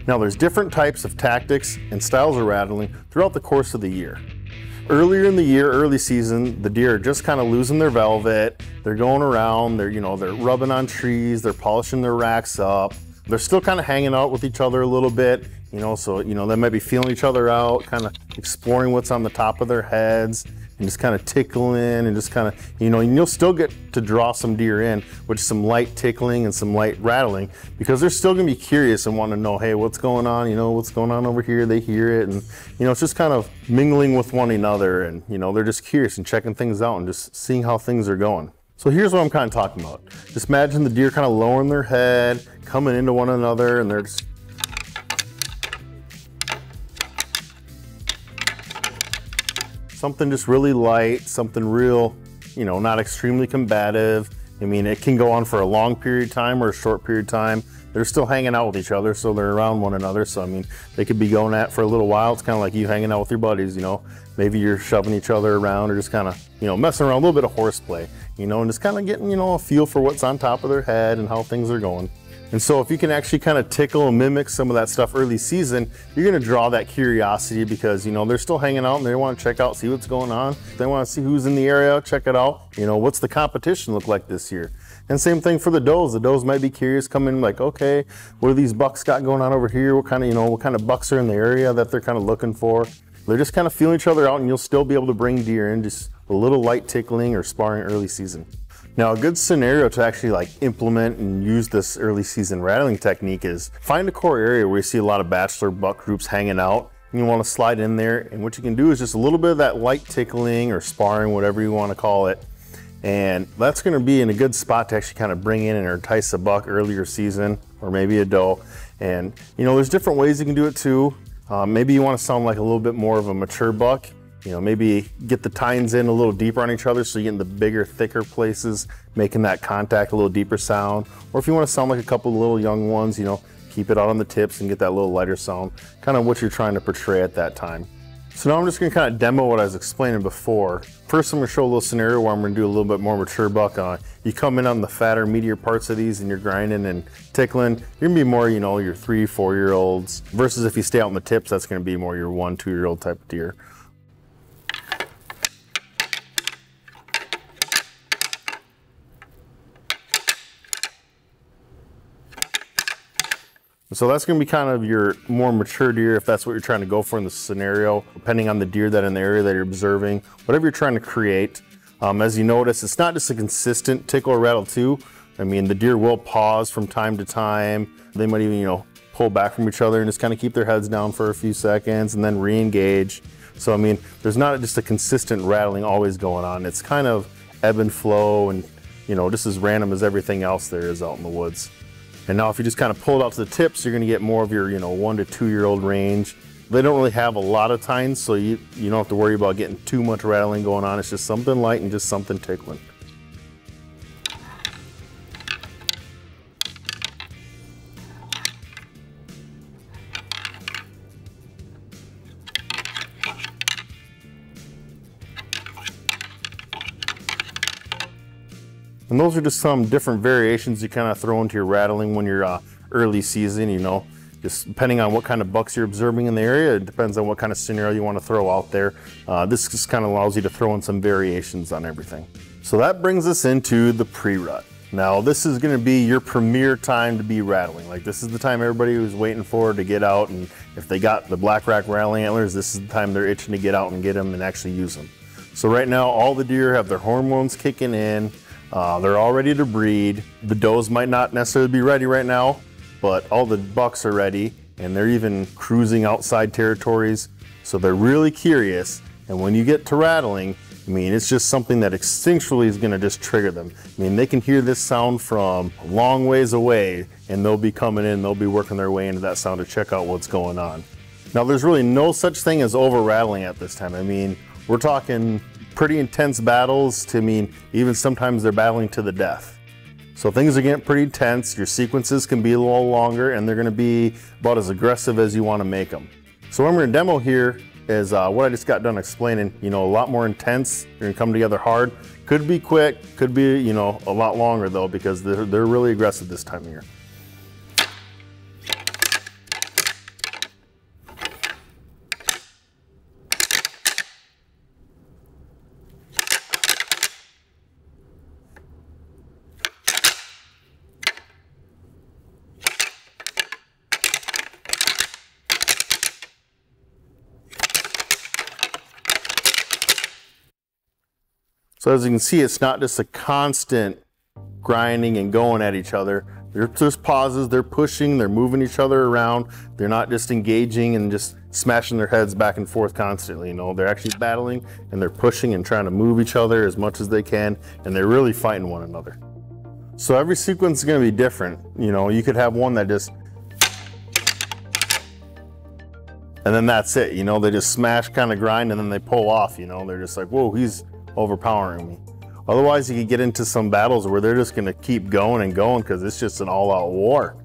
Now there's different types of tactics and styles of rattling throughout the course of the year. Earlier in the year, early season, the deer are just kind of losing their velvet. They're going around, they're rubbing on trees, they're polishing their racks up. They're still kind of hanging out with each other a little bit, so they might be feeling each other out, kind of exploring what's on the top of their heads, and just kind of tickling and just kind of, and you'll still get to draw some deer in with some light tickling and some light rattling, because they're still gonna be curious and want to know, hey, what's going on? What's going on over here? They hear it, and it's just kind of mingling with one another, and they're just curious and checking things out and just seeing how things are going. So here's what I'm kind of talking about. Just imagine the deer kind of lowering their head, coming into one another, and they're just something just really light, something real, not extremely combative. It can go on for a long period of time or a short period of time. They're still hanging out with each other, so they're around one another. So, they could be going at for a little while. It's kind of like you hanging out with your buddies, Maybe you're shoving each other around or just kind of, messing around, a little bit of horseplay, and just kind of getting, a feel for what's on top of their head and how things are going. And so if you can actually kind of tickle and mimic some of that stuff early season, you're gonna draw that curiosity, because they're still hanging out and they want to check out, see what's going on. They want to see who's in the area, check it out. What's the competition look like this year? And same thing for the does. The does might be curious, come in like, okay, what do these bucks got going on over here? What kind of bucks are in the area that they're kind of looking for? They're just kind of feeling each other out, and you'll still be able to bring deer in, just a little light tickling or sparring early season. Now, a good scenario to actually implement and use this early season rattling technique is find a core area where you see a lot of bachelor buck groups hanging out, and you want to slide in there. And what you can do is just a little bit of that light tickling or sparring, whatever you want to call it. And that's going to be in a good spot to actually kind of bring in and entice a buck earlier season, or maybe a doe. And there's different ways you can do it too. Maybe you want to sound like a little bit more of a mature buck. Maybe get the tines in a little deeper on each other, so you get in the bigger, thicker places, making that contact a little deeper sound. Or if you want to sound like a couple of little young ones, keep it out on the tips and get that little lighter sound, kind of what you're trying to portray at that time. So now I'm just going to kind of demo what I was explaining before. First, I'm going to show a little scenario where I'm going to do a little bit more mature buck. You come in on the fatter, meatier parts of these and you're grinding and tickling. You're going to be more, your 3-4-year-olds, versus if you stay out on the tips, that's going to be more your 1-2-year-old type of deer. So that's going to be kind of your more mature deer, if that's what you're trying to go for in the scenario, depending on the deer that in the area that you're observing, whatever you're trying to create. As you notice, it's not just a consistent tickle or rattle too. The deer will pause from time to time. They might even, pull back from each other and just kind of keep their heads down for a few seconds and then re-engage. So, there's not just a consistent rattling always going on. It's kind of ebb and flow and, just as random as everything else there is out in the woods. And now if you just kind of pull it out to the tips, you're going to get more of your 1 to 2-year-old range. They don't really have a lot of tines, so you don't have to worry about getting too much rattling going on. It's just something light and just something tickling. And those are just some different variations you kind of throw into your rattling when you're early season, just depending on what kind of bucks you're observing in the area. It depends on what kind of scenario you want to throw out there. This just kind of allows you to throw in some variations on everything. So that brings us into the pre-rut. Now this is going to be your premier time to be rattling. This is the time everybody was waiting for to get out, and if they got the Black Rack rattling antlers, this is the time they're itching to get out and get them and actually use them. So right now all the deer have their hormones kicking in. They're all ready to breed. The does might not necessarily be ready right now, but all the bucks are ready, and they're even cruising outside territories. So they're really curious, and when you get to rattling, it's just something that instinctually is going to just trigger them. They can hear this sound from a long ways away, and they'll be coming in, they'll be working their way into that sound to check out what's going on. Now there's really no such thing as over rattling at this time. We're talking pretty intense battles to even sometimes they're battling to the death. So things are getting pretty intense. Your sequences can be a little longer, and they're going to be about as aggressive as you want to make them. So what I'm going to demo here is what I just got done explaining. A lot more intense. They're going to come together hard. Could be quick, could be a lot longer though, because they're really aggressive this time of year. So as you can see, it's not just a constant grinding and going at each other. There's just pauses, they're pushing, they're moving each other around. They're not just engaging and just smashing their heads back and forth constantly. You know, they're actually battling and they're pushing and trying to move each other as much as they can, and they're really fighting one another. So every sequence is going to be different. You know, you could have one that just, and then that's it. You know, they just smash, kind of grind, and then they pull off. You know, they're just like, whoa, he's overpowering me. Otherwise, you could get into some battles where they're just going to keep going and going because it's just an all-out war.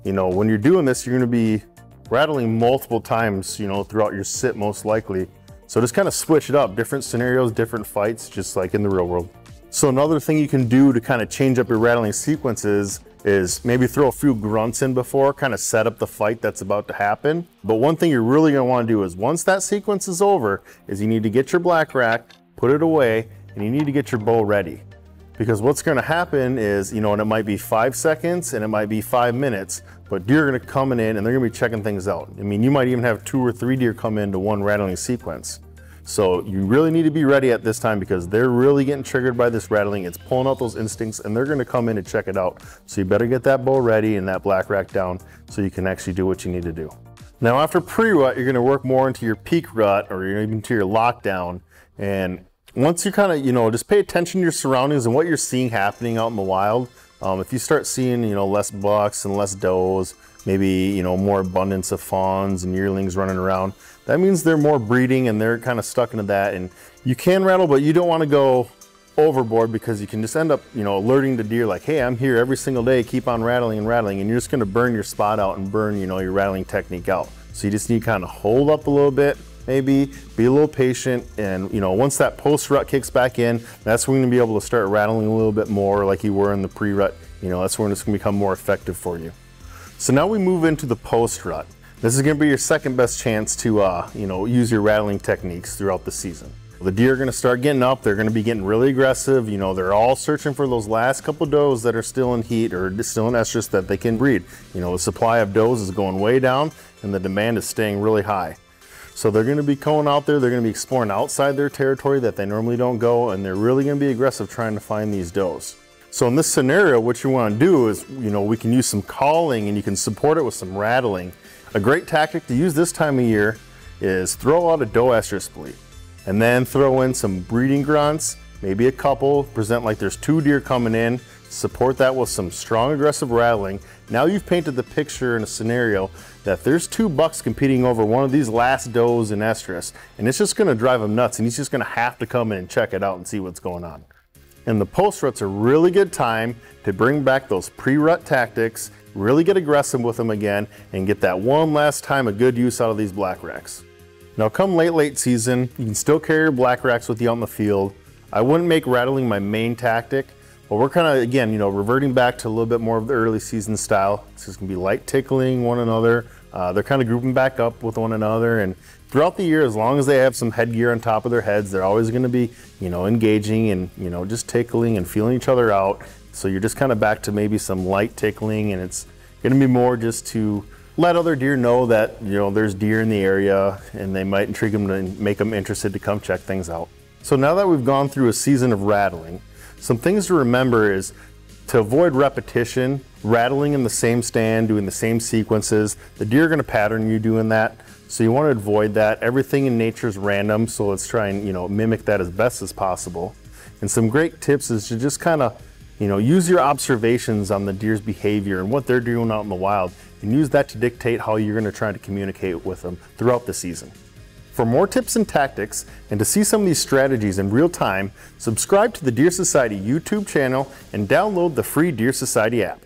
You know, when you're doing this, you're going to be rattling multiple times, you know, throughout your sit most likely. So just kind of switch it up, different scenarios, different fights, just like in the real world. So another thing you can do to kind of change up your rattling sequences is maybe throw a few grunts in before, kind of set up the fight that's about to happen. But one thing you're really going to want to do is once that sequence is over, is you need to get your black rack, put it away, and you need to get your bow ready. Because what's going to happen is, you know, and it might be 5 seconds and it might be 5 minutes, but deer are going to come in and they're going to be checking things out. I mean, you might even have 2 or 3 deer come into one rattling sequence. So you really need to be ready at this time because they're really getting triggered by this rattling. It's pulling out those instincts and they're going to come in and check it out. So you better get that bow ready and that black rack down so you can actually do what you need to do. Now after pre-rut, you're going to work more into your peak rut or even to your lockdown. And once you kind of, you know, just pay attention to your surroundings and what you're seeing happening out in the wild. If you start seeing, you know, less bucks and less does, maybe, you know, more abundance of fawns and yearlings running around, that means they're more breeding and they're kind of stuck into that. And you can rattle, but you don't want to go overboard because you can just end up, you know, alerting the deer like, hey, I'm here every single day, keep on rattling and rattling, and you're just going to burn your spot out and burn, you know, your rattling technique out. So you just need to kind of hold up a little bit, maybe be a little patient, and you know, once that post rut kicks back in, that's when you're gonna be able to start rattling a little bit more like you were in the pre-rut. You know, that's when it's gonna become more effective for you. So now we move into the post rut. This is gonna be your second best chance to you know, use your rattling techniques throughout the season. The deer are gonna start getting up, they're gonna be getting really aggressive. You know, they're all searching for those last couple does that are still in heat or still in estrus that they can breed. You know, the supply of does is going way down and the demand is staying really high. So they're going to be going out there, they're going to be exploring outside their territory that they normally don't go, and they're really going to be aggressive trying to find these does. So in this scenario, what you want to do is, you know, we can use some calling and you can support it with some rattling. A great tactic to use this time of year is throw out a doe estrus bleat and then throw in some breeding grunts, maybe a couple, present like there's 2 deer coming in, support that with some strong aggressive rattling. Now you've painted the picture in a scenario that there's 2 bucks competing over one of these last does in estrus, and it's just going to drive him nuts, and he's just going to have to come in and check it out and see what's going on. And the post rut's a really good time to bring back those pre-rut tactics, really get aggressive with them again, and get that one last time of good use out of these black racks. Now come late season, you can still carry your black racks with you out in the field. I wouldn't make rattling my main tactic, but we're kind of, again, you know, reverting back to a little bit more of the early season style. It's just gonna be light tickling one another. They're kind of grouping back up with one another, and throughout the year, as long as they have some headgear on top of their heads, they're always gonna be, you know, engaging and, you know, just tickling and feeling each other out. So you're just kind of back to maybe some light tickling, and it's gonna be more just to let other deer know that, you know, there's deer in the area and they might intrigue them and make them interested to come check things out. So now that we've gone through a season of rattling, some things to remember is to avoid repetition, rattling in the same stand, doing the same sequences. The deer are going to pattern you doing that, so you want to avoid that. Everything in nature is random, so let's try and, you know, mimic that as best as possible. And some great tips is to just kind of, you know, use your observations on the deer's behavior and what they're doing out in the wild, and use that to dictate how you're going to try to communicate with them throughout the season. For more tips and tactics, and to see some of these strategies in real time, subscribe to the Deer Society YouTube channel and download the free Deer Society app.